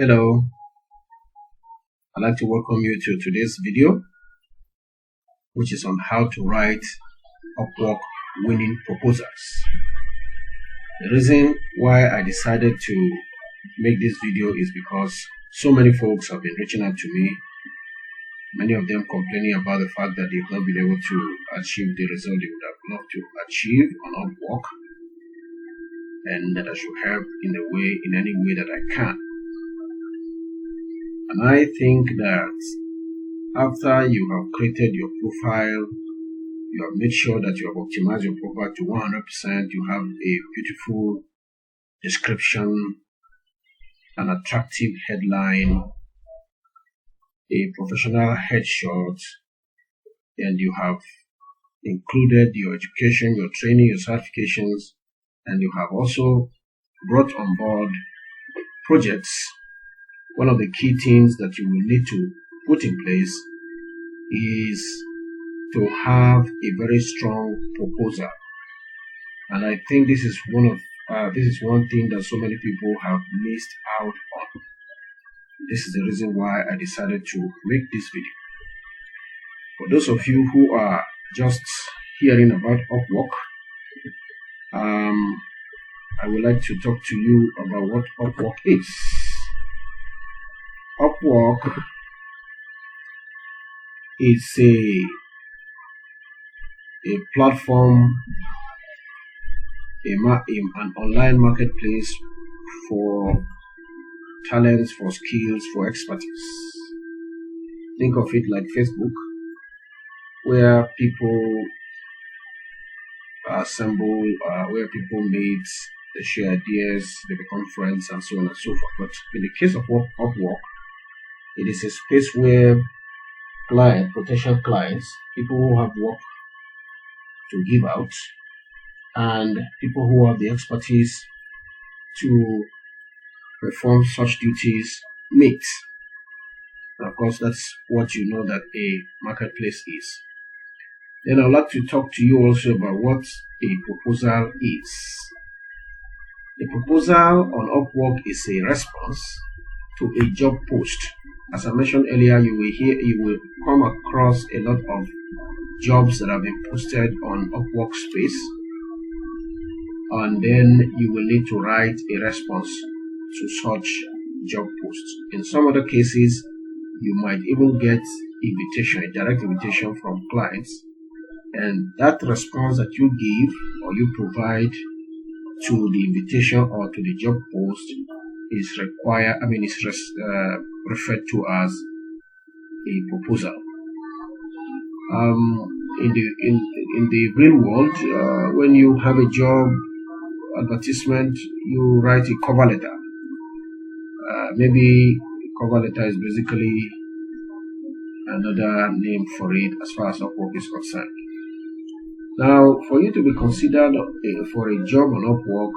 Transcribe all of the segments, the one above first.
Hello, I'd like to welcome you to today's video, which is on how to write Upwork winning proposals. The reason why I decided to make this video is because so many folks have been reaching out to me, many of them complaining about the fact that they've not been able to achieve the result they would have loved to achieve on Upwork, and that I should help in any way that I can. And I think that after you have created your profile, you have made sure that you have optimized your profile to 100%, you have a beautiful description, an attractive headline, a professional headshot, and you have included your education, your training, your certifications, and you have also brought on board projects. One of the key things that you will need to put in place is to have a very strong proposal. And I think this is one thing that so many people have missed out on. This is the reason why I decided to make this video. For those of you who are just hearing about Upwork, I would like to talk to you about what Upwork is. Upwork is a platform, an online marketplace for talents, for skills, for expertise. Think of it like Facebook, where people assemble, where people meet, they share ideas, they become friends, and so on and so forth. But in the case of Upwork, it is a space where potential clients, people who have work to give out, and people who have the expertise to perform such duties meet. And of course, that's what you know that a marketplace is. Then I'd like to talk to you also about what a proposal is. A proposal on Upwork is a response to a job post. As I mentioned earlier, you will come across a lot of jobs that have been posted on Upwork space, and then you will need to write a response to such job posts. In some other cases, you might even get a direct invitation from clients, and that response that you give or you provide to the invitation or to the job post is referred to as a proposal. In the real world, when you have a job advertisement, you write a cover letter. Maybe cover letter is basically another name for it as far as Upwork is concerned. Now, for you to be considered for a job on Upwork,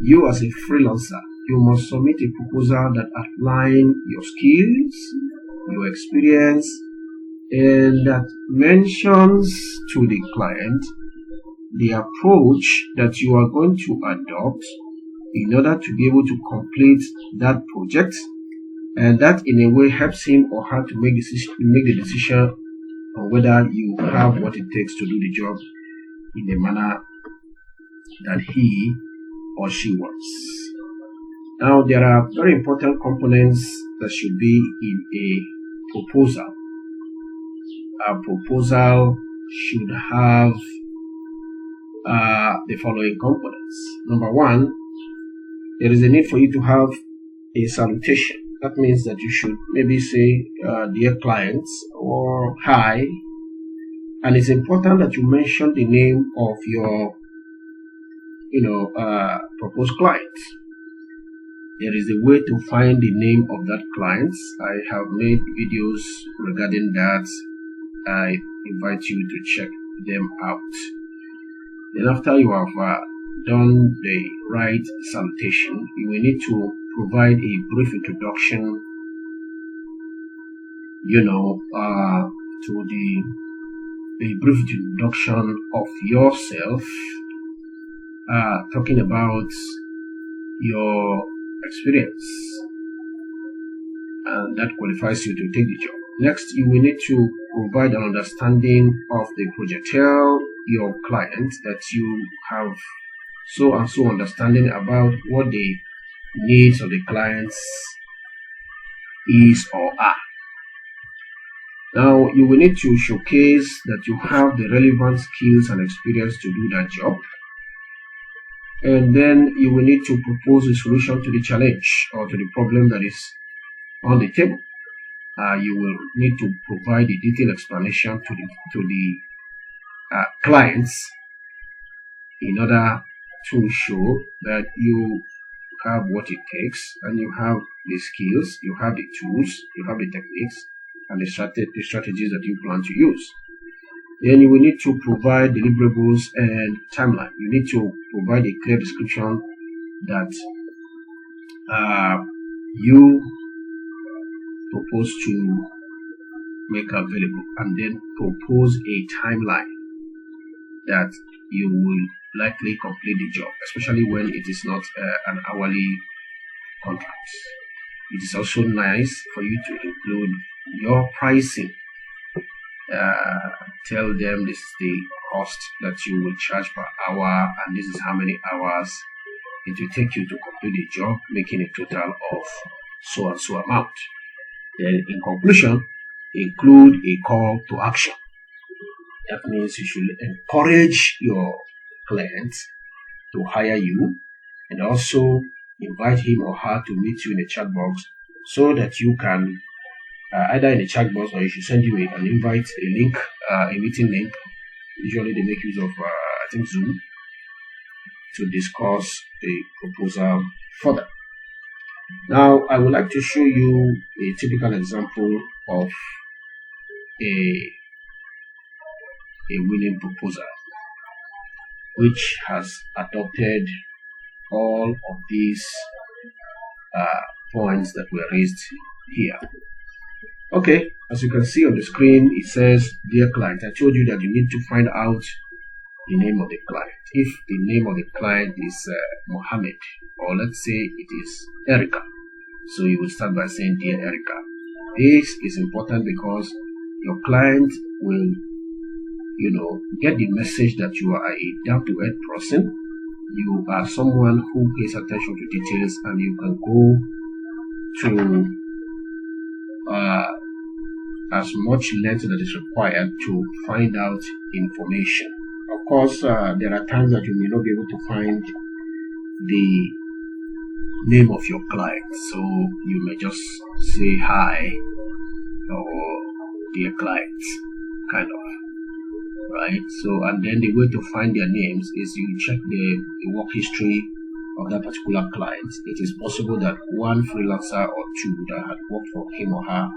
you as a freelancer, you must submit a proposal that outlines your skills, your experience, and that mentions to the client the approach that you are going to adopt in order to be able to complete that project, and that in a way helps him or her to make the decision on whether you have what it takes to do the job in the manner that he or she wants. Now, there are very important components that should be in a proposal. A proposal should have the following components. Number one, there is a need for you to have a salutation. That means that you should maybe say, dear clients, or hi. And it's important that you mention the name of your, proposed client. There is a way to find the name of that client. I have made videos regarding that. I invite you to check them out. Then after you have done the right salutation, you will need to provide a brief introduction, a brief introduction of yourself, talking about your experience, and that qualifies you to take the job. Next, you will need to provide an understanding of the project. Tell your client that you have so and so understanding about what the needs of the clients is or are. Now, you will need to showcase that you have the relevant skills and experience to do that job. And then you will need to propose a solution to the challenge or to the problem that is on the table. You will need to provide a detailed explanation to the clients in order to show that you have what it takes and you have the skills, you have the tools, you have the techniques, and the strategies that you plan to use. Then you will need to provide deliverables and timeline. You need to provide a clear description that you propose to make available, and then propose a timeline that you will likely complete the job, especially when it is not an hourly contract. It is also nice for you to include your pricing. Tell them this is the cost that you will charge per hour, and this is how many hours it will take you to complete the job, making a total of so and so amount. Then in conclusion, include a call to action. That means you should encourage your client to hire you, and also invite him or her to meet you in a chat box, so that you can either in a chat box, or you should send you an invite, a link, a meeting link. Usually they make use of I think Zoom, to discuss the proposal further. Now I would like to show you a typical example of a winning proposal which has adopted all of these points that were raised here. Okay, as you can see on the screen, it says, dear client, I told you that you need to find out the name of the client. If the name of the client is Mohammed, or let's say it is Erica, so you will start by saying, dear Erica. This is important because your client will get the message that you are a down-to-earth person. You are someone who pays attention to details, and you can go to as much length that is required to find out information. Of course, there are times that you may not be able to find the name of your client, so you may just say hi or dear client, kind of. Right, so and then the way to find their names is you check the work history of that particular client. It is possible that one freelancer or two that had worked for him or her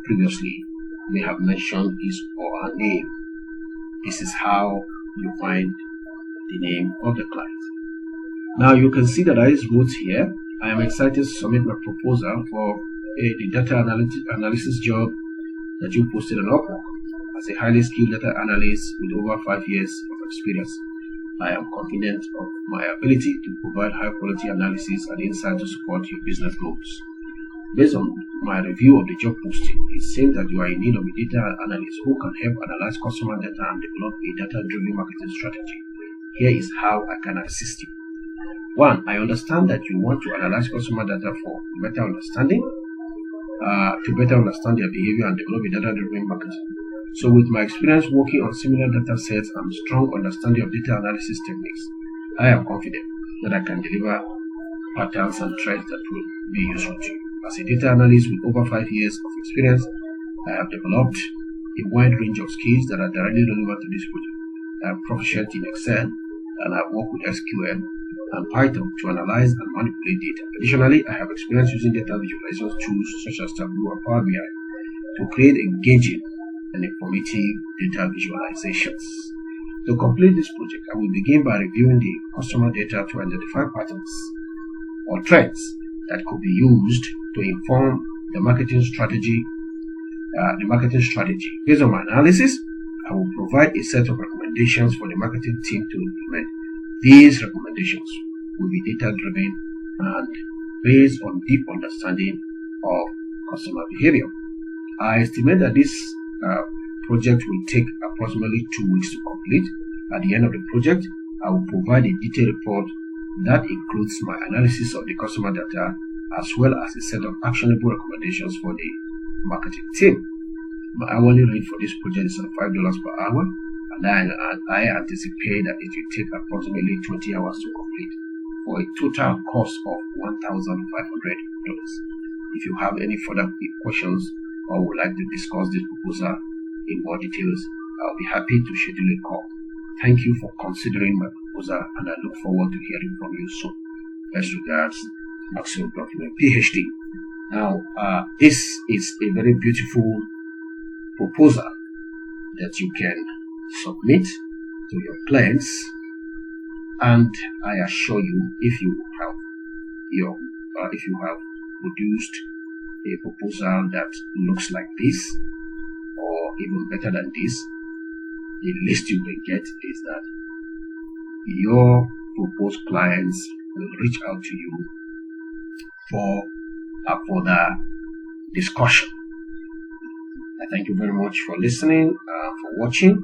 previously may have mentioned his or her name. This is how you find the name of the client. Now you can see that I wrote here, I am excited to submit my proposal for the data analysis job that you posted on Upwork. As a highly skilled data analyst with over 5 years of experience, I am confident of my ability to provide high-quality analysis and insight to support your business goals. Based on my review of the job posting, it seems that you are in need of a data analyst who can help analyze customer data and develop a data-driven marketing strategy. Here is how I can assist you. 1. I understand that you want to analyze customer data for better understanding, to better understand their behavior and develop a data-driven marketing. So with my experience working on similar data sets and strong understanding of data analysis techniques, I am confident that I can deliver patterns and trends that will be useful to you. As a data analyst with over 5 years of experience, I have developed a wide range of skills that are directly relevant to this project. I am proficient in Excel, and I work with SQL and Python to analyze and manipulate data. Additionally, I have experience using data visualization tools such as Tableau and Power BI to create engaging and informative data visualizations. To complete this project, I will begin by reviewing the customer data to identify patterns or trends that could be used to inform the marketing strategy. Based on my analysis, I will provide a set of recommendations for the marketing team to implement. These recommendations will be data-driven and based on deep understanding of customer behavior. I estimate that this project will take approximately 2 weeks to complete. At the end of the project, I will provide a detailed report that includes my analysis of the customer data as well as a set of actionable recommendations for the marketing team. My hourly rate for this project is $5 per hour, and I anticipate that it will take approximately 20 hours to complete for a total cost of $1,500. If you have any further questions or would like to discuss this proposal in more details, I'll be happy to schedule a call. Thank you for considering my proposal, and I look forward to hearing from you soon. Best regards, Maxwell Document, PhD. Now, this is a very beautiful proposal that you can submit to your clients, and I assure you, if you have produced a proposal that looks like this, or even better than this, the least you can get is that your proposed clients will reach out to you for a further discussion. I thank you very much for listening, for watching,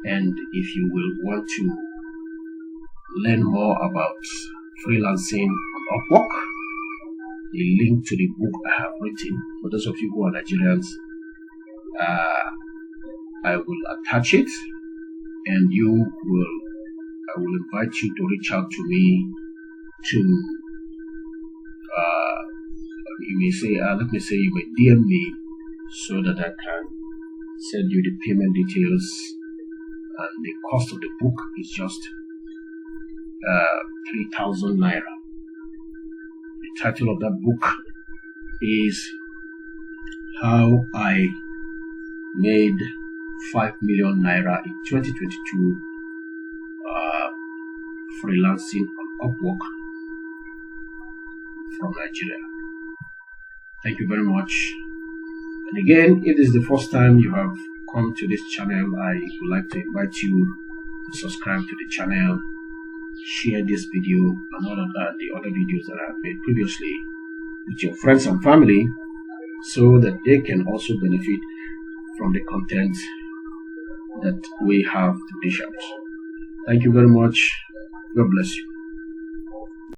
and if you will want to learn more about freelancing on Upwork, a link to the book I have written for those of you who are Nigerians, I will attach it, and I will invite you to reach out to me to you may say you may DM me so that I can send you the payment details, and the cost of the book is just 3,000 naira. The title of that book is How I Made 5 million naira in 2022 freelancing on Upwork from Nigeria. Thank you very much. And again, if this is the first time you have come to this channel, I would like to invite you to subscribe to the channel, share this video and all of the other videos that I have made previously with your friends and family, so that they can also benefit from the content that we have to dish out. Thank you very much. God bless you.